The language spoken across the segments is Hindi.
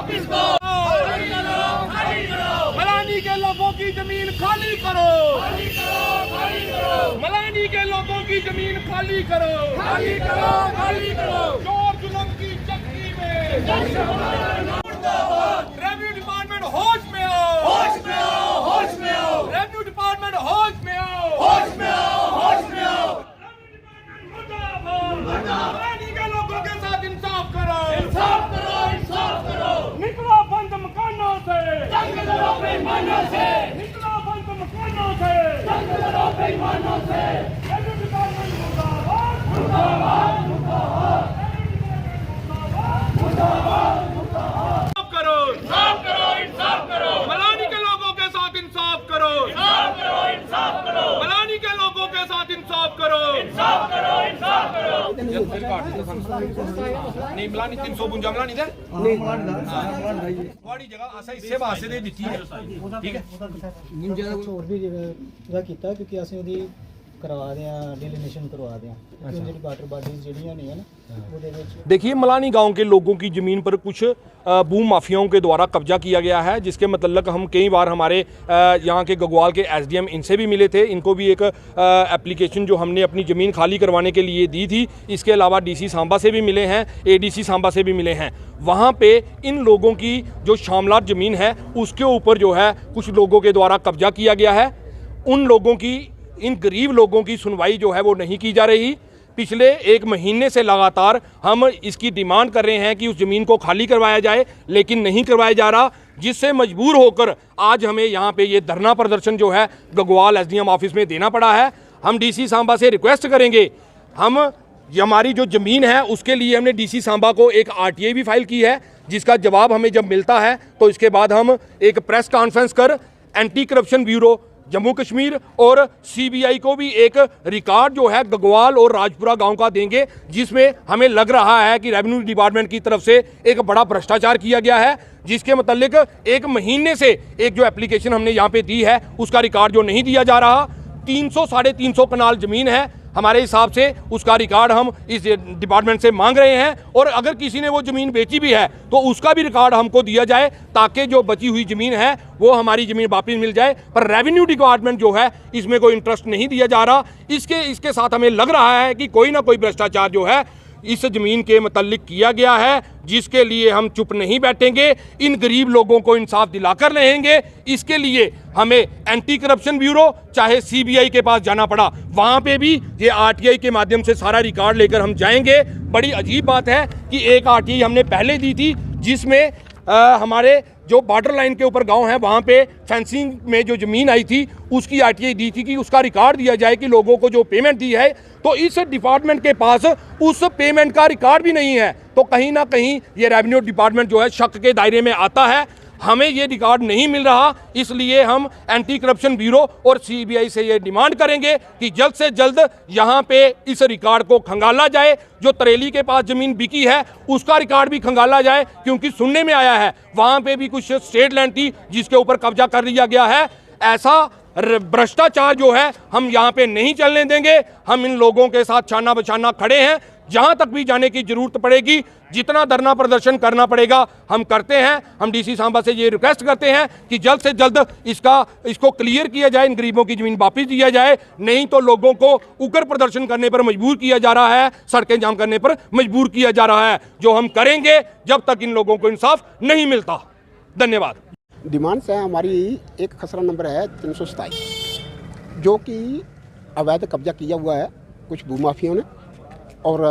ऑफिस को मलानी के लोगों की जमीन खाली करो, मलानी के लोगों की जमीन खाली करो, चोर जुल्म की चक्की में रेवेन्यू डिपार्टमेंट होश में आओ, रेवेन्यू डिपार्टमेंट होश में आओ, मलानी के लोगों के साथ इंसाफ करो, निकलो बंद मकानों से, निकलो बंद मकानों से, रेवेन्यू डिपार्टमेंट मुर्दाबाद, इंसाफ करो, मलानी के लोगों के साथ इंसाफ करो, मलानी के लोगों के साथ इंसाफ करो, नहीं मलानी 352 मलानी दे थोड़ी जगह असा इसे वास्ते दे ਦਿੱਤੀ है ठीक है ਹੋਰ ਵੀ ਜਗ੍ਹਾ ਕੀਤਾ ਕਿਉਂਕਿ ਅਸੀਂ ਉਹਦੀ करवा दें डिलिमिनेशन करवा दें क्योंकि वाटर बॉडीज ਜਿਹੜੀਆਂ ਨੇ ਨਾ ਉਹਦੇ ਵਿੱਚ। देखिए मलानी गांव के लोगों की ज़मीन पर कुछ भू माफियाओं के द्वारा कब्जा किया गया है, जिसके मतलब हम कई बार हमारे यहाँ के गगवाल के एसडीएम इनसे भी मिले थे। इनको भी एक एप्लीकेशन जो हमने अपनी ज़मीन खाली करवाने के लिए दी थी। इसके अलावा डीसी सांबा से भी मिले हैं, एडीसी सांबा से भी मिले हैं। वहाँ पे इन लोगों की जो शामलात ज़मीन है उसके ऊपर जो है कुछ लोगों के द्वारा कब्जा किया गया है। उन लोगों की, इन गरीब लोगों की सुनवाई जो है वो नहीं की जा रही। पिछले 1 महीने से लगातार हम इसकी डिमांड कर रहे हैं कि उस ज़मीन को खाली करवाया जाए, लेकिन नहीं करवाया जा रहा, जिससे मजबूर होकर आज हमें यहाँ पे ये धरना प्रदर्शन जो है गगवाल एसडीएम ऑफिस में देना पड़ा है। हम डीसी सांबा से रिक्वेस्ट करेंगे, हमारी जो ज़मीन है उसके लिए हमने डीसी सांबा को एक आरटीआई भी फाइल की है, जिसका जवाब हमें जब मिलता है तो इसके बाद हम एक प्रेस कॉन्फ्रेंस कर anti corruption bureau Jammu Kashmir और सीबीआई को भी एक रिकॉर्ड जो है गगवाल और राजपुरा गांव का देंगे, जिसमें हमें लग रहा है कि रेवेन्यू डिपार्टमेंट की तरफ से एक बड़ा भ्रष्टाचार किया गया है, जिसके मतलब 1 महीने से एक जो एप्लीकेशन हमने यहाँ पे दी है उसका रिकॉर्ड जो नहीं दिया जा रहा। 300-350 कनाल ज़मीन है हमारे हिसाब से, उसका रिकॉर्ड हम इस डिपार्टमेंट से मांग रहे हैं। और अगर किसी ने वो ज़मीन बेची भी है तो उसका भी रिकॉर्ड हमको दिया जाए, ताकि जो बची हुई ज़मीन है वो हमारी ज़मीन वापस मिल जाए। पर रेवेन्यू डिपार्टमेंट जो है इसमें कोई इंटरेस्ट नहीं दिया जा रहा। इसके साथ हमें लग रहा है कि कोई ना कोई भ्रष्टाचार जो है इस ज़मीन के मतलब किया गया है, जिसके लिए हम चुप नहीं बैठेंगे। इन गरीब लोगों को इंसाफ दिलाकर रहेंगे। इसके लिए हमें एंटी करप्शन ब्यूरो चाहे सीबीआई के पास जाना पड़ा, वहाँ पे भी ये आरटीआई के माध्यम से सारा रिकॉर्ड लेकर हम जाएंगे। बड़ी अजीब बात है कि एक आरटीआई हमने पहले दी थी, जिसमें हमारे जो बॉर्डर लाइन के ऊपर गांव है वहाँ पे फेंसिंग में जो ज़मीन आई थी उसकी आरटीआई दी थी कि उसका रिकॉर्ड दिया जाए कि लोगों को जो पेमेंट दी है। तो इस डिपार्टमेंट के पास उस पेमेंट का रिकॉर्ड भी नहीं है। तो कहीं ना कहीं ये रेवेन्यू डिपार्टमेंट जो है शक के दायरे में आता है। हमें ये रिकॉर्ड नहीं मिल रहा, इसलिए हम एंटी करप्शन ब्यूरो और सीबीआई से ये डिमांड करेंगे कि जल्द से जल्द यहाँ पे इस रिकॉर्ड को खंगाला जाए। जो तरेली के पास ज़मीन बिकी है उसका रिकॉर्ड भी खंगाला जाए, क्योंकि सुनने में आया है वहाँ पे भी कुछ स्टेट लैंड थी जिसके ऊपर कब्जा कर लिया गया है। ऐसा भ्रष्टाचार जो है हम यहाँ पे नहीं चलने देंगे। हम इन लोगों के साथ छाना बछाना खड़े हैं, जहाँ तक भी जाने की जरूरत पड़ेगी, जितना धरना प्रदर्शन करना पड़ेगा हम करते हैं। हम डीसी सांबा से ये रिक्वेस्ट करते हैं कि जल्द से जल्द इसको क्लियर किया जाए, इन गरीबों की ज़मीन वापस दिया जाए। नहीं तो लोगों को उग्र प्रदर्शन करने पर मजबूर किया जा रहा है, सड़कें जाम करने पर मजबूर किया जा रहा है, जो हम करेंगे जब तक इन लोगों को इंसाफ नहीं मिलता। धन्यवाद। डिमांड्स है हमारी, एक खसरा नंबर है 327, जो कि अवैध कब्जा किया हुआ है कुछ भूमाफियों ने, और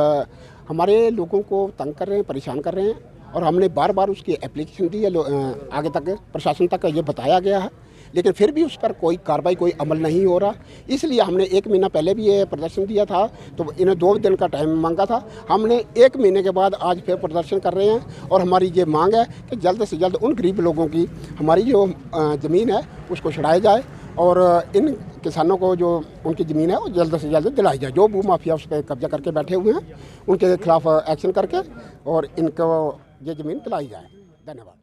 हमारे लोगों को तंग कर रहे हैं, परेशान कर रहे हैं। और हमने बार बार उसकी एप्लीकेशन दी है, आगे तक प्रशासन तक ये बताया गया है, लेकिन फिर भी उस पर कोई कार्रवाई, कोई अमल नहीं हो रहा। इसलिए हमने 1 महीना पहले भी ये प्रदर्शन दिया था, तो इन्हें 2 दिन का टाइम मांगा था। हमने 1 महीने के बाद आज फिर प्रदर्शन कर रहे हैं, और हमारी ये मांग है कि जल्द से जल्द उन गरीब लोगों की हमारी जो ज़मीन है उसको छुड़ाया जाए, और इन किसानों को जो उनकी ज़मीन है वो जल्द से जल्द दिलाई जाए। जो भू माफिया उस पर कब्जा करके बैठे हुए हैं उनके खिलाफ एक्शन करके और इनको ये ज़मीन दिलाई जाए। धन्यवाद।